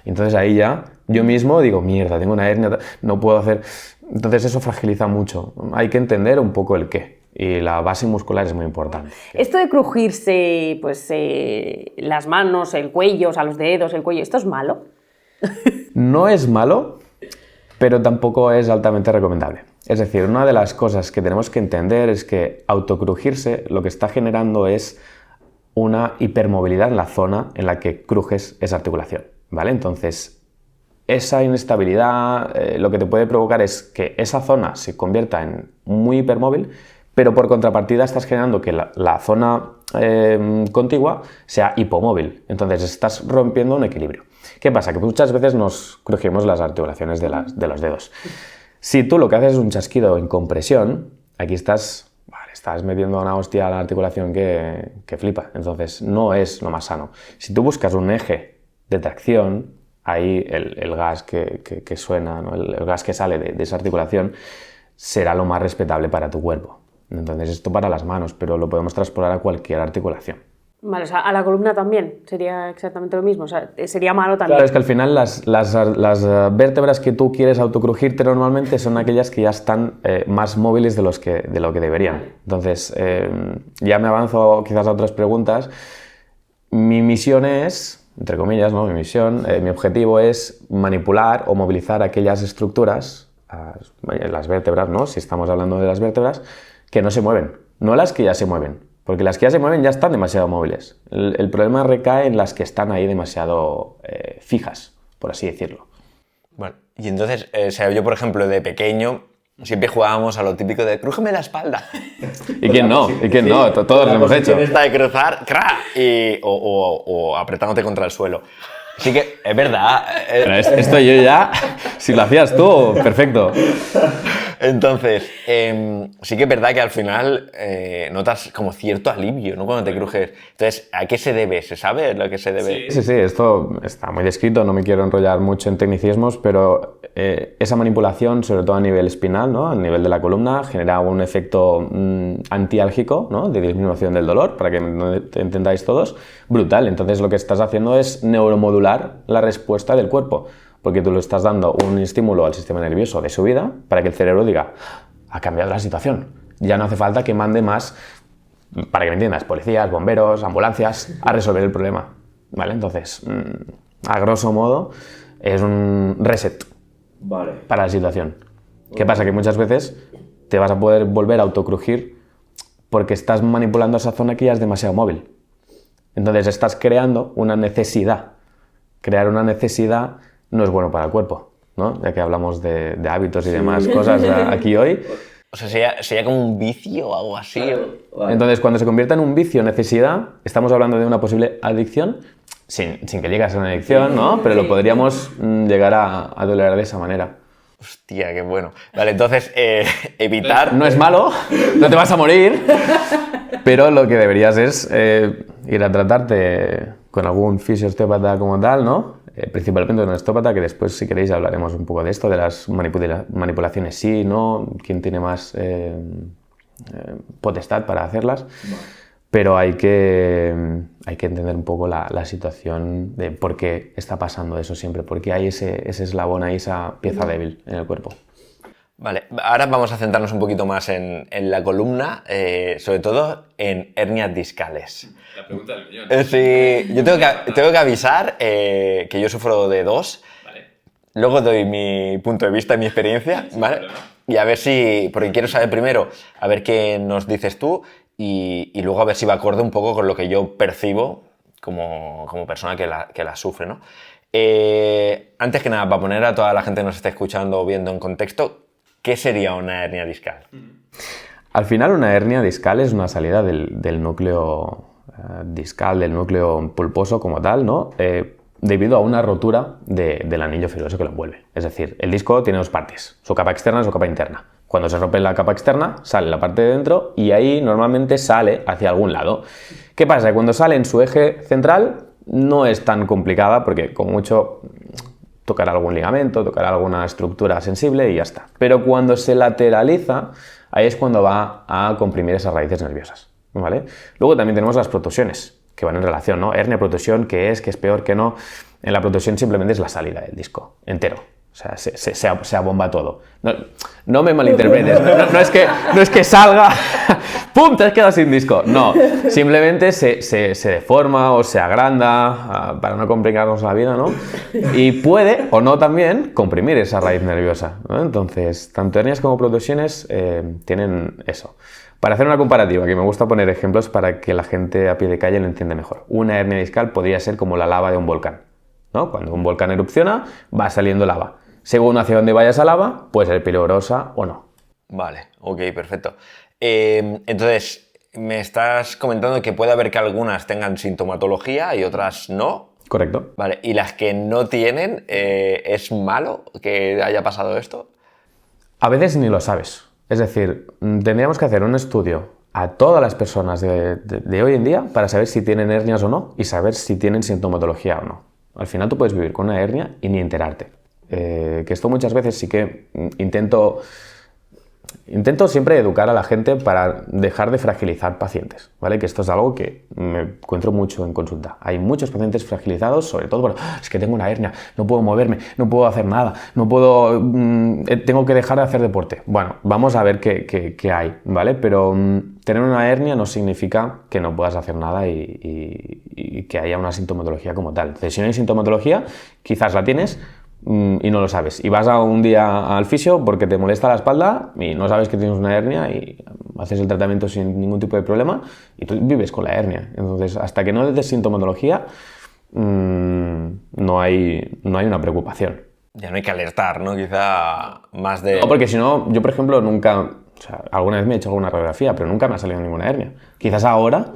Entonces ahí ya yo mismo digo, mierda, tengo una hernia, no puedo hacer... Entonces eso fragiliza mucho. Hay que entender un poco el qué. Y la base muscular es muy importante. Esto de crujirse pues, las manos, el cuello, o sea, los dedos, el cuello, ¿esto es malo? No es malo, pero tampoco es altamente recomendable. Es decir, una de las cosas que tenemos que entender es que autocrujirse lo que está generando es una hipermovilidad en la zona en la que crujes esa articulación, ¿vale? Entonces, esa inestabilidad lo que te puede provocar es que esa zona se convierta en muy hipermóvil, pero por contrapartida estás generando que la zona contigua sea hipomóvil. Entonces estás rompiendo un equilibrio. ¿Qué pasa? Que muchas veces nos crujimos las articulaciones de los dedos. Si tú lo que haces es un chasquido en compresión, aquí estás metiendo una hostia a la articulación que flipa. Entonces no es lo más sano. Si tú buscas un eje de tracción, ahí el gas que suena, ¿no? el gas que sale de esa articulación será lo más respetable para tu cuerpo. Entonces esto para las manos, pero lo podemos traspolar a cualquier articulación. Vale, o sea, a la columna también sería exactamente lo mismo, o sea, sería malo también. Claro, es que al final las vértebras que tú quieres autocrujirte normalmente son aquellas que ya están más móviles de lo que deberían. Entonces, ya me avanzo quizás a otras preguntas. Mi misión es, entre comillas, ¿no? Mi objetivo es manipular o movilizar aquellas estructuras, las vértebras, ¿no? Si estamos hablando de las vértebras, que no se mueven, no las que ya se mueven, porque las que ya se mueven ya están demasiado móviles. El problema recae en las que están ahí demasiado fijas, por así decirlo. Bueno, y entonces, yo por ejemplo de pequeño siempre jugábamos a lo típico de crújeme la espalda. ¿Y quién no? ¿Y quién no? Todos lo hemos hecho. Esta de cruzar, ¡cra! O apretándote contra el suelo. Así que, es verdad. Pero esto yo ya, si lo hacías tú, perfecto. Entonces, sí que es verdad que al final notas como cierto alivio, ¿no? Cuando te crujes. Entonces, ¿a qué se debe? ¿Se sabe lo que se debe? Sí, esto está muy descrito, no me quiero enrollar mucho en tecnicismos, pero esa manipulación, sobre todo a nivel espinal, ¿no? A nivel de la columna, genera un efecto antiálgico, ¿no? De disminución del dolor, para que entendáis todos, brutal. Entonces, lo que estás haciendo es neuromodular la respuesta del cuerpo, porque tú le estás dando un estímulo al sistema nervioso de subida para que el cerebro diga, ha cambiado la situación, ya no hace falta que mande más, para que me entiendas, policías, bomberos, ambulancias, a resolver el problema, ¿vale? Entonces, a grosso modo, es un reset para la situación. ¿Qué pasa? Que muchas veces te vas a poder volver a autocrujir porque estás manipulando esa zona que ya es demasiado móvil. Entonces estás creando una necesidad. Crear una necesidad no es bueno para el cuerpo, ¿no? Ya que hablamos de hábitos y demás cosas aquí hoy. O sea, sería como un vicio o algo así. Vale. Entonces, cuando se convierta en un vicio, necesidad, estamos hablando de una posible adicción, sin que llegue a ser una adicción, ¿no? Pero lo podríamos llegar a tolerar de esa manera. Hostia, qué bueno. Vale, entonces, evitar... No es malo, no te vas a morir, pero lo que deberías es ir a tratarte con algún fisiosteópata como tal, ¿no? Principalmente un osteópata, que después, si queréis, hablaremos un poco de esto, de las manipulaciones sí, no, quién tiene más potestad para hacerlas. Vale. Pero hay que entender un poco la situación de por qué está pasando eso siempre, porque hay ese eslabón ahí, esa pieza débil en el cuerpo. Vale, ahora vamos a centrarnos un poquito más en la columna, sobre todo en hernias discales. La pregunta del millón. Sí, yo tengo que avisar que yo sufro de dos. Vale. Luego doy mi punto de vista y mi experiencia, ¿vale? Y a ver si, porque quiero saber primero, a ver qué nos dices tú y luego a ver si va acorde un poco con lo que yo percibo como persona que la sufre, ¿no? Antes que nada, para poner a toda la gente que nos esté escuchando o viendo en contexto, ¿qué sería una hernia discal? Al final, una hernia discal es una salida del núcleo discal, del núcleo pulposo como tal, ¿no? Debido a una rotura del anillo fibroso que lo envuelve. Es decir, el disco tiene dos partes, su capa externa y su capa interna. Cuando se rompe la capa externa, sale la parte de dentro y ahí normalmente sale hacia algún lado. ¿Qué pasa? Que cuando sale en su eje central no es tan complicada porque con mucho tocará algún ligamento, tocará alguna estructura sensible y ya está. Pero cuando se lateraliza, ahí es cuando va a comprimir esas raíces nerviosas, ¿vale? Luego también tenemos las protusiones, que van en relación, ¿no? Hernia, protusión, ¿qué es peor, qué no? En la protusión simplemente es la salida del disco entero. O sea, se abomba todo. No me malinterpretes. No es que salga, ¡pum!, te has quedado sin disco. No, simplemente se deforma o se agranda para no complicarnos la vida, ¿no? Y puede, o no también, comprimir esa raíz nerviosa, ¿no? Entonces, tanto hernias como protusiones tienen eso. Para hacer una comparativa, que me gusta poner ejemplos para que la gente a pie de calle lo entienda mejor. Una hernia discal podría ser como la lava de un volcán, ¿no? Cuando un volcán erupciona, va saliendo lava. Según hacia dónde vaya esa lava, puede ser peligrosa o no. Vale, ok, perfecto. Entonces, me estás comentando que puede haber que algunas tengan sintomatología y otras no. Correcto. Vale, ¿y las que no tienen, es malo que haya pasado esto? A veces ni lo sabes. Es decir, tendríamos que hacer un estudio a todas las personas de hoy en día para saber si tienen hernias o no y saber si tienen sintomatología o no. Al final tú puedes vivir con una hernia y ni enterarte. Que esto muchas veces sí que intento siempre educar a la gente para dejar de fragilizar pacientes, ¿vale? Que esto es algo que me encuentro mucho en consulta. Hay muchos pacientes fragilizados, sobre todo por, es que tengo una hernia, no puedo moverme, no puedo hacer nada, no puedo, tengo que dejar de hacer deporte. Bueno, vamos a ver qué hay, ¿vale? Pero tener una hernia no significa que no puedas hacer nada y que haya una sintomatología como tal. Entonces, si no hay sintomatología, quizás la tienes y no lo sabes. Y vas a un día al fisio porque te molesta la espalda y no sabes que tienes una hernia y haces el tratamiento sin ningún tipo de problema y tú vives con la hernia. Entonces, hasta que no des sintomatología, no hay una preocupación. Ya no hay que alertar, ¿no? Quizá más de... No, porque si no, yo por ejemplo nunca, o sea, alguna vez me he hecho alguna radiografía, pero nunca me ha salido ninguna hernia. Quizás ahora,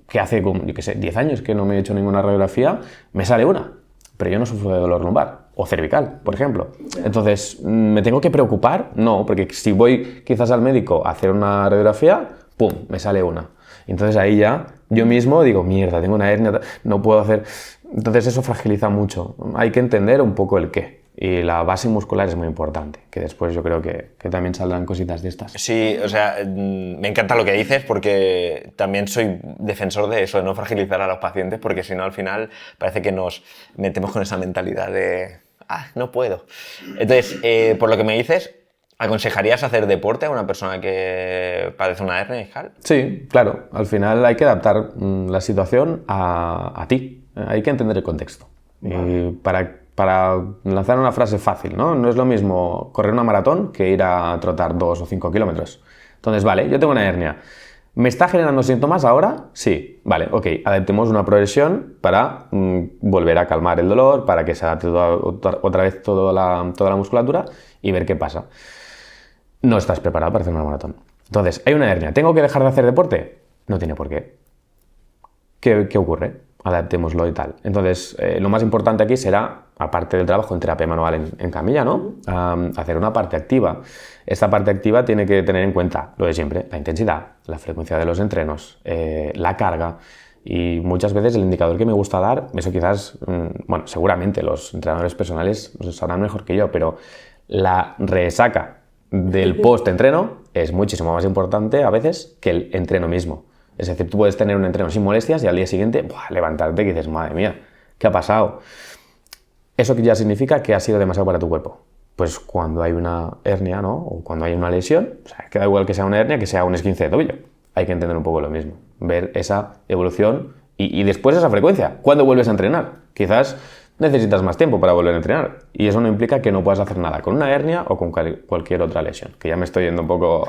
que hace, yo qué sé, 10 años que no me he hecho ninguna radiografía, me sale una. Pero yo no sufro de dolor lumbar o cervical, por ejemplo. Entonces, ¿me tengo que preocupar? No, porque si voy quizás al médico a hacer una radiografía, ¡pum!, me sale una. Entonces ahí ya yo mismo digo, mierda, tengo una hernia, no puedo hacer... Entonces eso fragiliza mucho. Hay que entender un poco el qué. Y la base muscular es muy importante, que después yo creo que también saldrán cositas de estas. Sí, o sea, me encanta lo que dices porque también soy defensor de eso, de no fragilizar a los pacientes, porque si no al final parece que nos metemos con esa mentalidad de, no puedo. Entonces, por lo que me dices, ¿aconsejarías hacer deporte a una persona que padece una hernia discal? Sí, claro. Al final hay que adaptar la situación a ti. Hay que entender el contexto. Vale. Y para lanzar una frase fácil, ¿no? No es lo mismo correr una maratón que ir a trotar 2 o 5 kilómetros. Entonces, vale, yo tengo una hernia. ¿Me está generando síntomas ahora? Sí. Vale, ok. Adaptemos una progresión para volver a calmar el dolor, para que se adapte otra vez toda la musculatura y ver qué pasa. No estás preparado para hacer una maratón. Entonces, hay una hernia. ¿Tengo que dejar de hacer deporte? No tiene por qué. ¿Qué ocurre? Adaptémoslo y tal. Entonces, lo más importante aquí será, aparte del trabajo en terapia manual en camilla, ¿no? Hacer una parte activa. Esta parte activa tiene que tener en cuenta lo de siempre, la intensidad, la frecuencia de los entrenos, la carga y muchas veces el indicador que me gusta dar, eso quizás, bueno, seguramente los entrenadores personales lo sabrán mejor que yo, pero la resaca del post-entreno es muchísimo más importante a veces que el entreno mismo. Es decir, tú puedes tener un entreno sin molestias y al día siguiente levantarte y dices, madre mía, ¿qué ha pasado? ¿Eso ya significa que ha sido demasiado para tu cuerpo? Pues cuando hay una hernia, ¿no? O cuando hay una lesión, o sea, que da igual que sea una hernia que sea un esguince de tobillo. Hay que entender un poco lo mismo, ver esa evolución y después esa frecuencia. ¿Cuándo vuelves a entrenar? Quizás necesitas más tiempo para volver a entrenar y eso no implica que no puedas hacer nada con una hernia o con cualquier otra lesión, que ya me estoy yendo un poco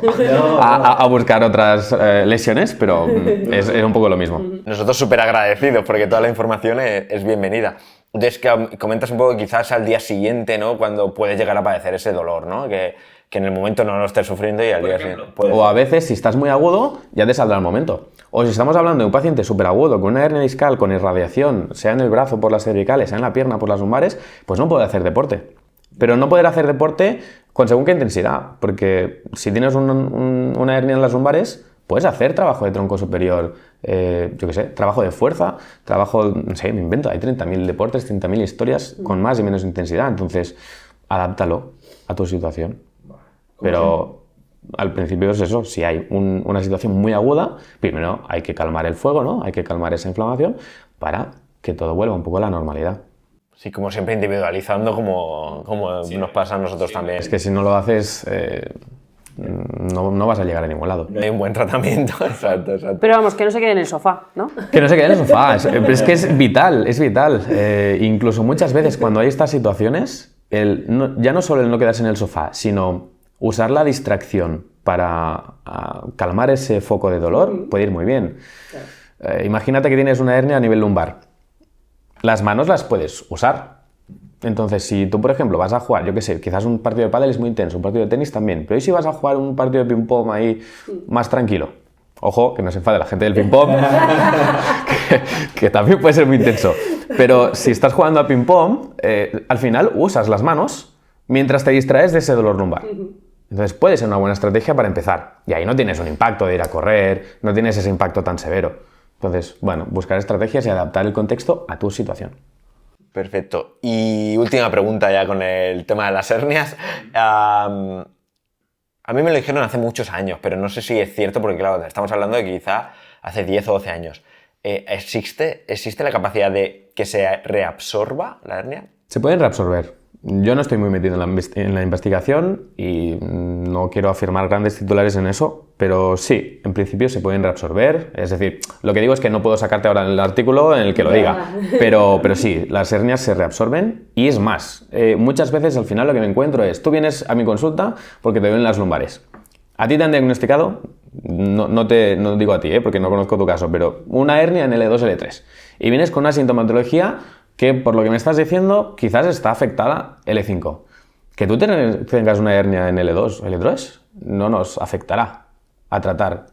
a buscar otras lesiones, pero es un poco lo mismo. Nosotros súper agradecidos porque toda la información es bienvenida. Entonces, que comentas un poco quizás al día siguiente, ¿no? Cuando puedes llegar a padecer ese dolor, ¿no? Que en el momento no lo estés sufriendo y al día siguiente... O a veces, si estás muy agudo, ya te saldrá el momento. O si estamos hablando de un paciente súper agudo, con una hernia discal, con irradiación, sea en el brazo por las cervicales, sea en la pierna por las lumbares, pues no puede hacer deporte. Pero no poder hacer deporte con según qué intensidad, porque si tienes una hernia en las lumbares, puedes hacer trabajo de tronco superior, yo qué sé, trabajo de fuerza, trabajo, no sé, me invento, hay 30.000 deportes, 30.000 historias con más y menos intensidad, entonces adáptalo a tu situación. Pero al principio es eso, si hay una situación muy aguda, primero hay que calmar el fuego, ¿no? Hay que calmar esa inflamación para que todo vuelva un poco a la normalidad. Sí, como siempre individualizando, como nos pasa a nosotros también. Es que si no lo haces, no vas a llegar a ningún lado. No hay un buen tratamiento, exacto. Pero vamos, que no se quede en el sofá, ¿no? Que no se quede en el sofá, es que es vital, es vital. Incluso muchas veces cuando hay estas situaciones, ya no solo el no quedarse en el sofá, sino usar la distracción para calmar ese foco de dolor puede ir muy bien. Imagínate que tienes una hernia a nivel lumbar. Las manos las puedes usar. Entonces, si tú, por ejemplo, vas a jugar, yo qué sé, quizás un partido de pádel es muy intenso, un partido de tenis también, pero ¿y si vas a jugar un partido de ping-pong ahí más tranquilo? Ojo, que no se enfade la gente del ping-pong, que también puede ser muy intenso. Pero si estás jugando a ping-pong, al final usas las manos mientras te distraes de ese dolor lumbar. Entonces puede ser una buena estrategia para empezar. Y ahí no tienes un impacto de ir a correr, no tienes ese impacto tan severo. Entonces, bueno, buscar estrategias y adaptar el contexto a tu situación. Perfecto. Y última pregunta ya con el tema de las hernias. A mí me lo dijeron hace muchos años, pero no sé si es cierto, porque claro, estamos hablando de que quizá hace 10 o 12 años. ¿Existe la capacidad de que se reabsorba la hernia? Se pueden reabsorber. Yo no estoy muy metido en la investigación y no quiero afirmar grandes titulares en eso, pero sí, en principio se pueden reabsorber. Es decir, lo que digo es que no puedo sacarte ahora el artículo en el que lo diga, pero sí, las hernias se reabsorben y es más. Muchas veces al final lo que me encuentro es, tú vienes a mi consulta porque te duelen las lumbares. A ti te han diagnosticado, no digo a ti, porque no conozco tu caso, pero una hernia en L2, L3. Y vienes con una sintomatología que, por lo que me estás diciendo, quizás está afectada L5. Que tú tengas una hernia en L2, L3, no nos afectará a tratar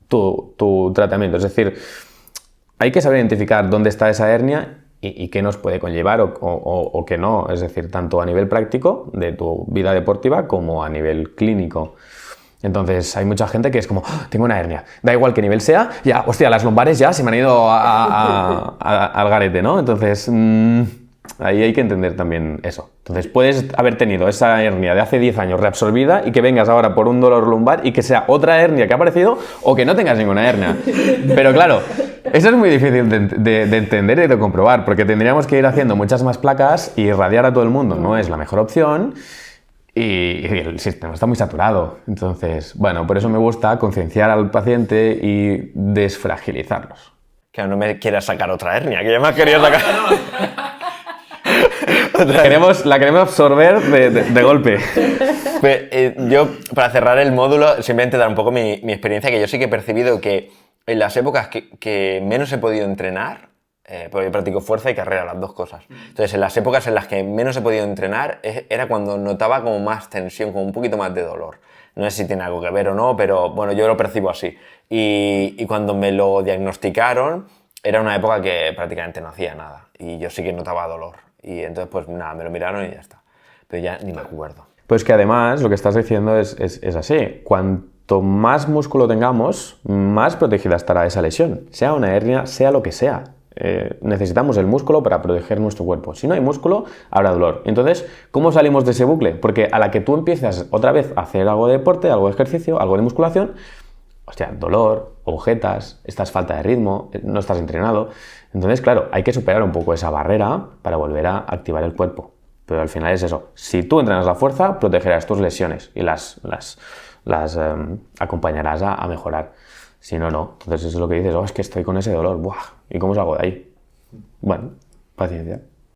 tu tratamiento. Es decir, hay que saber identificar dónde está esa hernia y qué nos puede conllevar o qué no. Es decir, tanto a nivel práctico de tu vida deportiva como a nivel clínico. Entonces hay mucha gente que es como, ¡oh, tengo una hernia! Da igual qué nivel sea, ya, hostia, las lumbares ya se me han ido al garete, ¿no? Entonces ahí hay que entender también eso. Entonces puedes haber tenido esa hernia de hace 10 años reabsorbida y que vengas ahora por un dolor lumbar y que sea otra hernia que ha aparecido o que no tengas ninguna hernia. Pero claro, eso es muy difícil de entender y de comprobar porque tendríamos que ir haciendo muchas más placas y irradiar a todo el mundo. No es la mejor opción. Y el sistema está muy saturado. Entonces, bueno, por eso me gusta concienciar al paciente y desfragilizarlos. Que no me quieras sacar otra hernia, que ya me has querido sacar. La queremos absorber de golpe. Pues, yo, para cerrar el módulo, simplemente dar un poco mi experiencia, que yo sí que he percibido que en las épocas que menos he podido entrenar, porque yo practico fuerza y carrera, las dos cosas. Entonces, en las épocas en las que menos he podido entrenar, era cuando notaba como más tensión, como un poquito más de dolor. No sé si tiene algo que ver o no, pero bueno, yo lo percibo así. Y cuando me lo diagnosticaron, era una época que prácticamente no hacía nada. Y yo sí que notaba dolor. Y entonces, pues nada, me lo miraron y ya está. Pero ya ni me acuerdo. Pues que además, lo que estás diciendo es así. Cuanto más músculo tengamos, más protegida estará esa lesión. Sea una hernia, sea lo que sea. Necesitamos el músculo para proteger nuestro cuerpo. Si no hay músculo, habrá dolor. Entonces, ¿cómo salimos de ese bucle? Porque a la que tú empiezas otra vez a hacer algo de deporte, algo de ejercicio, algo de musculación, hostia, dolor, agujetas, estás falta de ritmo, no estás entrenado. Entonces, claro, hay que superar un poco esa barrera para volver a activar el cuerpo. Pero al final es eso. Si tú entrenas la fuerza, protegerás tus lesiones y las acompañarás a mejorar. Si no, no. Entonces eso es lo que dices, es que estoy con ese dolor. ¡Buah! ¿Y cómo salgo de ahí? Bueno, paciencia.